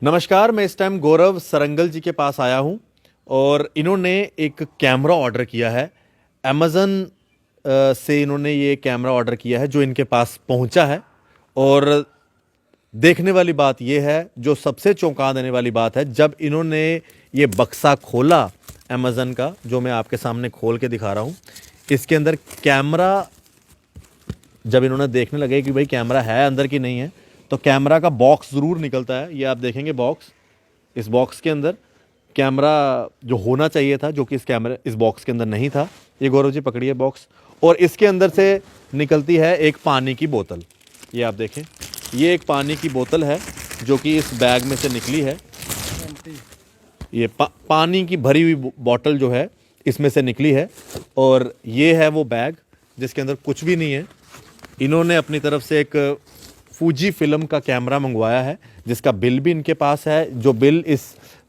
नमस्कार, मैं इस टाइम गौरव सरंगल जी के पास आया हूं और इन्होंने एक कैमरा ऑर्डर किया है अमेज़न से। इन्होंने ये कैमरा ऑर्डर किया है जो इनके पास पहुंचा है। और देखने वाली बात ये है, जो सबसे चौंका देने वाली बात है, जब इन्होंने ये बक्सा खोला अमेज़न का, जो मैं आपके सामने खोल के दिखा रहा हूं, इसके अंदर कैमरा जब इन्होंने देखने लगे कि भाई कैमरा है अंदर की नहीं है, तो कैमरा का बॉक्स ज़रूर निकलता है। ये आप देखेंगे बॉक्स, इस बॉक्स के अंदर कैमरा जो होना चाहिए था, जो कि इस बॉक्स के अंदर नहीं था। ये गौरव जी पकड़िए बॉक्स, और इसके अंदर से निकलती है एक पानी की बोतल। ये आप देखें, ये एक पानी की बोतल है जो कि इस बैग में से निकली है। ये पानी की भरी हुई बोतल जो है इसमें से निकली है, और ये है वो बैग जिसके अंदर कुछ भी नहीं है। इन्होंने अपनी तरफ से एक फूजी फिल्म का कैमरा मंगवाया है जिसका बिल भी इनके पास है। जो बिल इस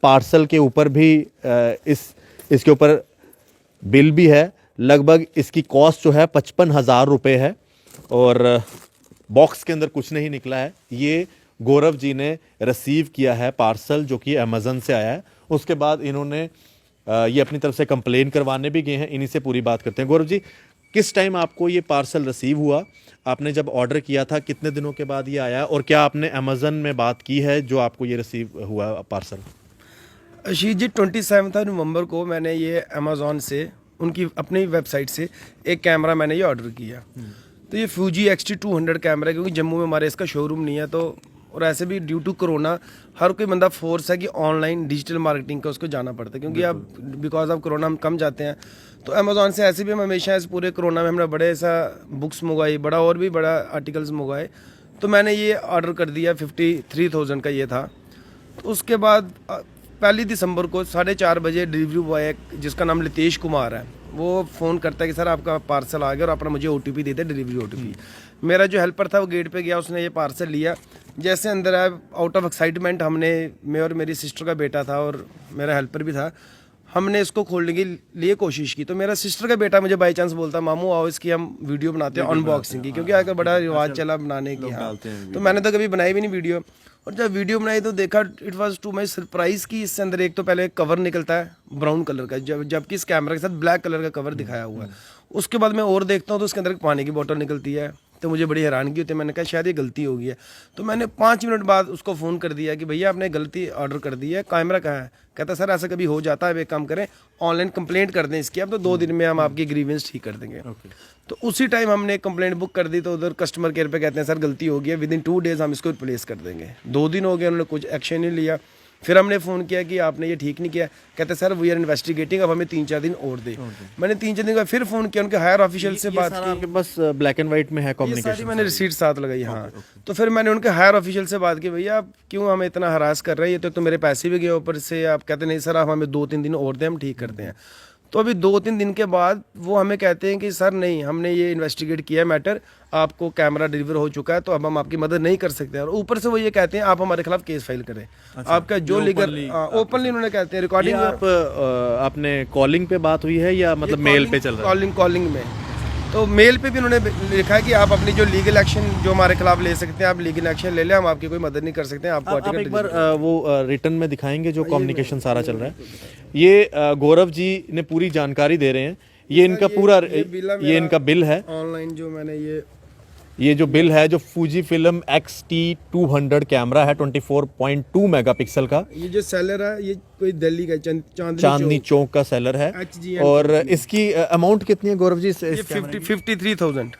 पार्सल के ऊपर भी इसके ऊपर बिल भी है। लगभग इसकी कॉस्ट जो है 55,000 रुपये है, और बॉक्स के अंदर कुछ नहीं निकला है। ये गौरव जी ने रिसीव किया है पार्सल जो कि अमेज़न से आया है। उसके बाद इन्होंने ये अपनी तरफ से कंप्लेन करवाने भी गए हैं। इन्हीं से पूरी बात करते हैं। गौरव जी, किस टाइम आपको ये पार्सल रिसीव हुआ? आपने जब ऑर्डर किया था कितने दिनों के बाद ये आया, और क्या आपने अमेज़न में बात की है जो आपको ये रिसीव हुआ पार्सल? अशीत जी, 27 नवंबर को मैंने ये अमेज़ॉन से, उनकी अपनी वेबसाइट से एक कैमरा मैंने ये ऑर्डर किया। तो ये फूजी XT200 कैमरा है, क्योंकि जम्मू में हमारे इसका शोरूम नहीं है। तो और ऐसे भी ड्यू टू कोरोना हर कोई बंदा फोर्स है कि ऑनलाइन डिजिटल मार्केटिंग का उसको जाना पड़ता है, क्योंकि अब बिकॉज ऑफ कोरोना हम कम जाते हैं। तो अमेज़ॉन से ऐसे भी हम हमेशा इस पूरे कोरोना में हमने बड़े ऐसा बुक्स मंगवाई, बड़ा और भी बड़ा आर्टिकल्स मंगवाए। तो मैंने ये ऑर्डर कर दिया, 53,000 का ये था। तो उसके बाद 1 दिसंबर को 4:30 बजे डिलीवरी बॉय जिसका नाम लितेश कुमार है, वो फ़ोन करता है कि सर आपका पार्सल आ गया और आपने मुझे OTP दे दिया, डिलीवरी OTP। मेरा जो हेल्पर था वो गेट पे गया, उसने ये पार्सल लिया। जैसे अंदर आया, आउट ऑफ एक्साइटमेंट मैं और मेरी सिस्टर का बेटा था और मेरा हेल्पर भी था, हमने इसको खोलने के लिए कोशिश की। तो मेरा सिस्टर का बेटा मुझे बाई चांस बोलता, मामू आओ इसकी हम वीडियो बनाते हैं अनबॉक्सिंग की, क्योंकि आजकल बड़ा रिवाज चला बनाने की। हाँ, तो मैंने तो कभी बनाई भी नहीं वीडियो। और जब वीडियो बनाई तो देखा, it was to my surprise कि इससे अंदर एक तो पहले कवर निकलता है ब्राउन कलर का, जबकि इस कैमरा के साथ ब्लैक कलर का कवर दिखाया हुआ है। उसके बाद मैं और देखता हूँ तो उसके अंदर एक पानी की बोतल निकलती है। तो मुझे बड़ी हैरानगी होती है। मैंने कहा शायद ये गलती हो गई है। तो मैंने 5 मिनट बाद उसको फ़ोन कर दिया कि भैया आपने गलती ऑर्डर कर दी है, कैमरा कहाँ है? कहता सर ऐसा कभी हो जाता है, अब एक काम करें ऑनलाइन कंप्लेंट कर दें इसकी, अब तो 2 दिन में हम आपकी ग्रीवेंस ठीक कर देंगे। तो उसी टाइम हमने कंप्लेंट बुक कर दी। तो उधर कस्टमर केयर पे कहते हैं सर गलती हो गई है, विदिन 2 डेज़ हम इसको रिप्लेस कर देंगे। 2 दिन हो गए, उन्होंने कुछ एक्शन नहीं लिया। फिर हमने फ़ोन किया कि आपने ये ठीक नहीं किया। कहते सर वी आर इन्वेस्टिगेटिंग, अब हमें 3-4 दिन और दे। मैंने 3-4 दिन का फिर फ़ोन किया, उनके हायर ऑफिशियल से बात की। आपके पास ब्लैक एंड व्हाइट में है कम्युनिकेशन? मैंने रिसीट साथ लगाई। हाँ, तो फिर मैंने उनके हायर ऑफिशियल से बात की, भैया आप क्यों हमें इतना हरास कर रहे हैं, ये तो मेरे पैसे भी गए ऊपर से। आप कहते नहीं सर आप हमें 2-3 दिन और दें, हम ठीक करते हैं। तो अभी 2-3 दिन के बाद वो हमें कहते हैं कि सर नहीं, हमने ये इन्वेस्टिगेट किया मैटर, आपको कैमरा डिलीवर हो चुका है, तो अब हम आपकी मदद नहीं कर सकते। और ऊपर से वो ये कहते हैं आप हमारे खिलाफ केस फाइल करें। आपका जो लीगल ओपनली उन्होंने कहते हैं रिकॉर्डिंग। आपने कॉलिंग पे बात हुई है या मतलब मेल पे चल रहा है? कॉलिंग में। तो मेल पे भी उन्होंने लिखा है कि आप अपनी जो लीगल एक्शन जो हमारे खिलाफ ले सकते हैं, आप लीगल एक्शन ले लें, हम आपकी कोई मदद नहीं कर सकते हैं। आपको आप एक बार वो रिटर्न में दिखाएंगे जो कम्युनिकेशन सारा चल रहा है। ये गौरव जी ने पूरी जानकारी दे रहे हैं। ये इनका पूरा ये इनका बिल है ऑनलाइन जो मैंने ये जो बिल है, जो फूजी फिल्म XT200 कैमरा है 24.2 मेगापिक्सल का। ये जो सेलर है ये कोई दिल्ली का चांदनी चौक का सेलर है। और इसकी अमाउंट कितनी है गौरव जी? 53,000।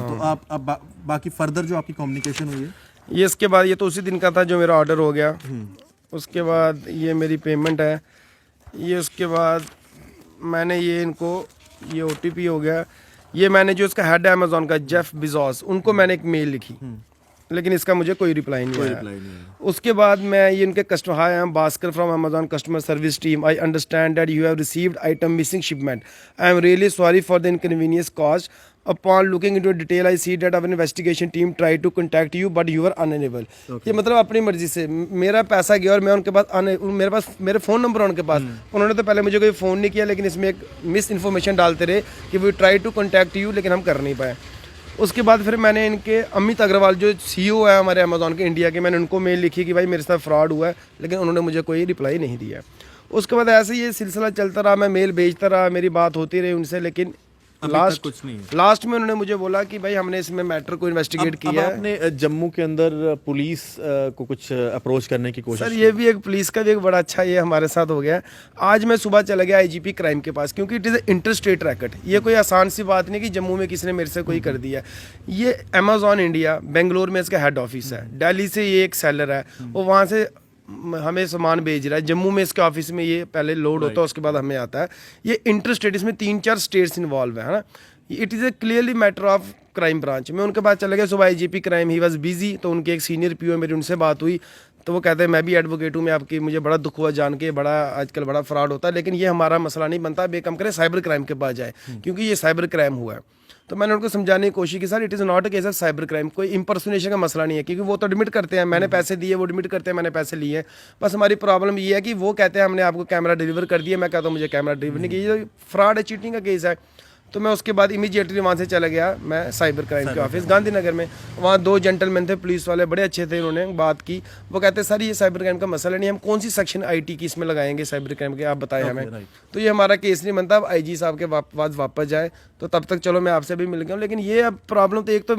तो आप बाकी फर्दर जो आपकी कम्युनिकेशन हुई है ये इसके बाद, ये तो उसी दिन का था जो मेरा ऑर्डर हो गया। उसके बाद ये मेरी पेमेंट है। ये उसके बाद मैंने ये इनको ये OTP हो गया। ये मैंने जो इसका हेड है अमेज़ॉन का, जेफ बिजोस, उनको मैंने एक मेल लिखी, लेकिन इसका मुझे कोई रिप्लाई नहीं आया। उसके बाद मैं ये इनके customer, hi I am Bhaskar from Amazon customer service team, I understand that you have received item missing shipment, I am really sorry for the inconvenience caused, upon looking into detail I see that our investigation team tried to contact you but you were unable। ये मतलब अपनी मर्जी से मेरा पैसा गया और मैं उनके पास मेरे पास मेरे फ़ोन नंबर उनके पास, उन्होंने तो पहले मुझे कोई फ़ोन नहीं किया, लेकिन इसमें एक मिस इन्फॉर्मेशन डालते रहे कि we try to contact you, लेकिन हम कर नहीं पाए। उसके बाद फिर मैंने इनके अमित अग्रवाल जो CEO है हमारे अमेज़ॉन के इंडिया के, मैंने उनको मेल लिखी कि भाई मेरे साथ फ्रॉड हुआ है, लेकिन उन्होंने मुझे कोई रिप्लाई नहीं दिया। उसके बाद ऐसे ही ये सिलसिला चलता रहा, मैं मेल भेजता रहा, मेरी बात होती रही उनसे, लेकिन लास्ट में उन्होंने मुझे बोला कि भाई हमने इसमें मैटर को इन्वेस्टिगेट किया है। आपने जम्मू के अंदर पुलिस को कुछ अप्रोच करने की कोशिश सर ये भी एक पुलिस का भी एक बड़ा अच्छा ये हमारे साथ हो गया। आज मैं सुबह चला गया IGP क्राइम के पास, क्योंकि it is inter state racket. ये कोई आसान सी बात नहीं कि जम्मू में किसी ने मेरे से कोई कर दिया। ये अमेज़ॉन इंडिया बेंगलोर में इसका हेड ऑफिस है, दिल्ली से ये एक सेलर है, वो वहाँ से हमें सामान भेज रहा है। जम्मू में इसके ऑफिस में ये पहले लोड होता है, उसके बाद हमें आता है। ये इंटर स्टेट, इसमें 3-4 स्टेट्स इन्वॉल्व है ना। It is a clearly matter of crime branch. मैं उनके पास चला गया सुबह, IGP crime, he was busy. तो उनके एक सीनियर PO मेरी उनसे बात हुई, तो वो कहते हैं मैं भी एडवोकेट हूँ, मैं आपकी, मुझे बड़ा दुख हुआ जान के, बड़ा आजकल बड़ा फ्रॉड होता है, लेकिन ये हमारा मसला नहीं बनता, अब एक काम करें साइबर क्राइम के पास जाए, क्योंकि ये साइबर क्राइम हुआ है। तो मैंने उनको समझाने की कोशिश की, sir it is not a case of cyber crime, कोई इंपर्सोनेशन का मसला नहीं है, क्योंकि वो तो एडमिट करते हैं मैंने पैसे दिए, वो एडमिट करते हैं मैंने पैसे लिए हैं। बस हमारी प्रॉब्लम ये है कि वो कहते हैं हमने आपको कैमरा डिलीवर कर दिया, मैं कहता हूँ मुझे कैमरा डिलीवर नहीं किया। ये फ्रॉड है, चीटिंग का केस है। तो मैं उसके बाद इमीडिएटली वहाँ से चला गया मैं साइबर क्राइम के ऑफिस गांधीनगर में। वहाँ 2 जेंटलमैन थे पुलिस वाले, बड़े अच्छे थे, उन्होंने बात की। वो कहते सर ये साइबर क्राइम का मसला नहीं, हम कौन सी सेक्शन IT की इसमें लगाएंगे साइबर क्राइम के, आप बताएं हमें। तो ये हमारा केस नहीं बनता, अब IG साहब के पास वापस जाए, तो तब तक चलो मैं आपसे भी मिल गया हूँ। लेकिन ये अब प्रॉब्लम तो एक तो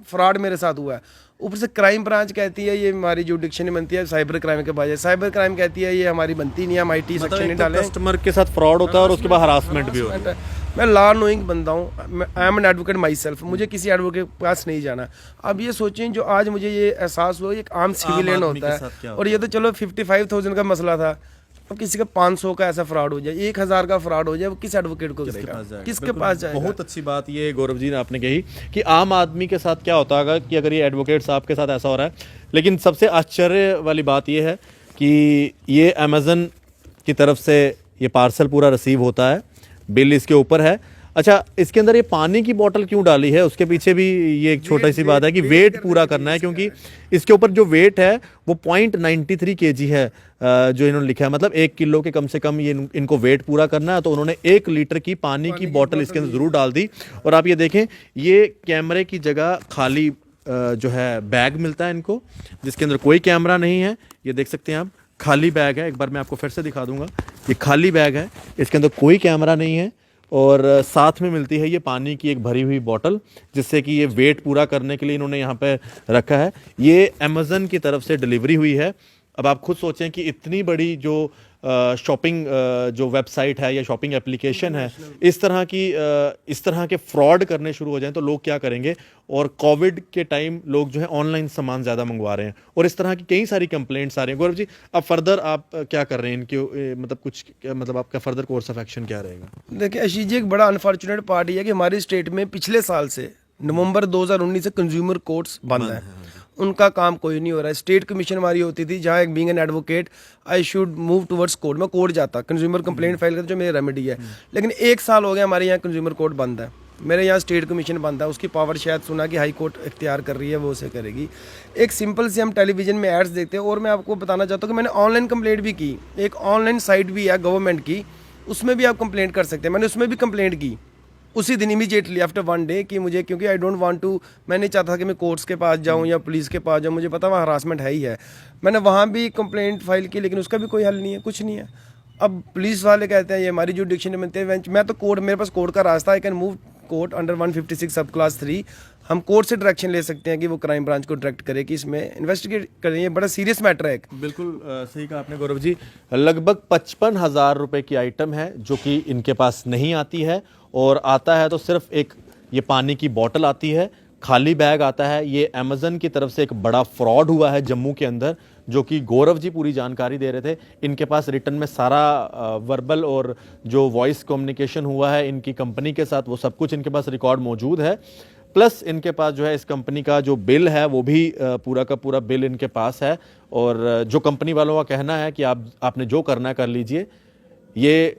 फ्रॉड मेरे साथ हुआ है, ऊपर से क्राइम ब्रांच कहती है ये हमारी जुडिक्शन नहीं बनती है साइबर क्राइम के बजाय, साइबर क्राइम कहती है ये हमारी बनती नहीं है, हम IT सेक्शन नहीं डालें। कस्टमर के साथ फ्रॉड होता है और उसके बाद हरासमेंट भी होता है। मैं लॉ नोइंग बंदा हूँ, I am an advocate my self, मुझे किसी एडवोकेट के पास नहीं जाना। अब ये सोचें जो आज मुझे ये एहसास हुआ, एक आम सिविलियन होता है, और ये तो चलो 55,000 का मसला था, अब किसी का 500 का ऐसा फ्रॉड हो जाए, 1,000 का फ्रॉड हो जाए, वो किस एडवोकेट को करेगा, किसके पास जाएगा। बहुत अच्छी बात ये गौरव जी ने आपने कही कि आम आदमी के साथ क्या होता होगा कि अगर ये एडवोकेट साहब के साथ ऐसा हो रहा है। लेकिन सबसे आश्चर्य वाली बात ये है कि ये अमेज़न की तरफ से ये पार्सल पूरा रिसीव होता है, बिल इसके ऊपर है। अच्छा, इसके अंदर ये पानी की बोतल क्यों डाली है, उसके पीछे भी ये एक छोटी सी बात है कि वेट पूरा करना है, क्योंकि इसके ऊपर जो वेट है वो 0.93 kg है जो इन्होंने लिखा है, मतलब 1 किलो के कम से कम ये इनको वेट पूरा करना है। तो उन्होंने 1 लीटर की पानी की बोतल इसके अंदर ज़रूर डाल दी। और आप ये देखें, ये कैमरे की जगह खाली जो है बैग मिलता है इनको, जिसके अंदर कोई कैमरा नहीं है। ये देख सकते हैं आप, खाली बैग है। एक बार मैं आपको फिर से दिखा दूंगा, ये खाली बैग है, इसके अंदर कोई कैमरा नहीं है। और साथ में मिलती है ये पानी की एक भरी हुई बोतल, जिससे कि ये वेट पूरा करने के लिए इन्होंने यहाँ पे रखा है। ये अमेज़न की तरफ से डिलीवरी हुई है। अब आप खुद सोचें कि इतनी बड़ी जो शॉपिंग जो वेबसाइट है या शॉपिंग एप्लीकेशन है, इस तरह के फ्रॉड करने शुरू हो जाएं तो लोग क्या करेंगे। और कोविड के टाइम लोग जो है ऑनलाइन सामान ज़्यादा मंगवा रहे हैं, और इस तरह की कई सारी कंप्लेंट्स आ रही हैं। गौरव जी, अब फर्दर आप क्या कर रहे हैं इनके, मतलब कुछ, मतलब आपका फर्दर कोर्स ऑफ एक्शन क्या रहेगा? देखिए आशीष जी, एक बड़ा अनफॉर्चुनेट पार्ट ये है कि हमारी स्टेट में पिछले साल से नवंबर 2019 से कंज्यूमर कोर्ट्स बंद है, उनका काम कोई नहीं हो रहा है। स्टेट कमीशन हमारी होती थी, जहाँ एक being an advocate I should move towards court, मैं कोर्ट जाता, कंज्यूमर कंप्लेंट फाइल करता जो मेरी रेमेडी है। लेकिन 1 साल हो गया हमारे यहाँ कंज्यूमर कोर्ट बंद है, मेरे यहाँ स्टेट कमीशन बंद है। उसकी पावर शायद सुना कि हाई कोर्ट इख्तियार कर रही है, वो उसे करेगी। एक सिंपल से हम टेलीविजन में एड्स देखते हैं। और मैं आपको बताना चाहता हूँ कि मैंने ऑनलाइन कंप्लेंट भी की, एक ऑनलाइन साइट भी है गवर्नमेंट की, उसमें भी आप कंप्लेंट कर सकते हैं। मैंने उसमें भी कंप्लेंट की उसी दिन इमीडिएटली आफ्टर 1 डे कि मुझे, क्योंकि आई डोंट वांट टू, मैं नहीं चाहता कि मैं कोर्ट्स के पास जाऊं या पुलिस के पास जाऊं, मुझे पता वहाँ हरासमेंट है ही है। मैंने वहाँ भी कंप्लेंट फाइल की, लेकिन उसका भी कोई हल नहीं है, कुछ नहीं है। अब पुलिस वाले कहते हैं ये हमारी जुडिक्शन में बनते हैं। मैं तो कोर्ट, मेरे पास कोर्ट का रास्ता, I can move court under 156 सब क्लास 3। हम कोर्ट से डायरेक्शन ले सकते हैं कि वो क्राइम ब्रांच को डायरेक्ट करे कि इसमें इन्वेस्टिगेट करें। ये बड़ा सीरियस मैटर है। बिल्कुल सही कहा आपने गौरव जी। लगभग 55,000 रुपए की आइटम है जो कि इनके पास नहीं आती है, और आता है तो सिर्फ एक ये पानी की बोतल आती है, खाली बैग आता है। ये अमेज़न की तरफ से एक बड़ा फ्रॉड हुआ है जम्मू के अंदर, जो कि गौरव जी पूरी जानकारी दे रहे थे। इनके पास रिटर्न में सारा वर्बल और जो वॉइस कम्युनिकेशन हुआ है इनकी कंपनी के साथ, वो सब कुछ इनके पास रिकॉर्ड मौजूद है। प्लस इनके पास जो है इस कंपनी का जो बिल है वो भी पूरा का पूरा बिल इनके पास है। और जो कंपनी वालों का कहना है कि आपने जो करना है कर लीजिए। ये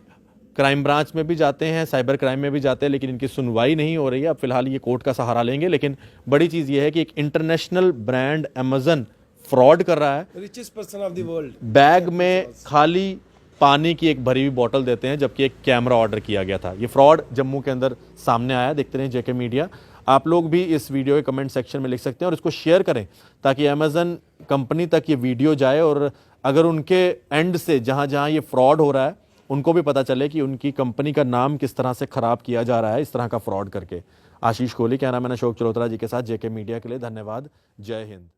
क्राइम ब्रांच में भी जाते हैं, साइबर क्राइम में भी जाते हैं, लेकिन इनकी सुनवाई नहीं हो रही है। अब फिलहाल ये कोर्ट का सहारा लेंगे। लेकिन बड़ी चीज़ ये है कि एक इंटरनेशनल ब्रांड अमेज़न फ्रॉड कर रहा है। Richest person of the world bag में खाली पानी की एक भरी हुई बोतल देते हैं, जबकि एक कैमरा ऑर्डर किया गया था। ये फ्रॉड जम्मू के अंदर सामने आया, देखते रहे जेके मीडिया। आप लोग भी इस वीडियो के कमेंट सेक्शन में लिख सकते हैं और इसको शेयर करें ताकि अमेज़न कंपनी तक ये वीडियो जाए और अगर उनके एंड से जहाँ जहाँ ये फ्रॉड हो रहा है उनको भी पता चले कि उनकी कंपनी का नाम किस तरह से ख़राब किया जा रहा है इस तरह का फ्रॉड करके। आशीष कोहली, क्या नाम है, अशोक चलोत्रा जी के साथ जेके मीडिया के लिए। धन्यवाद। जय हिंद।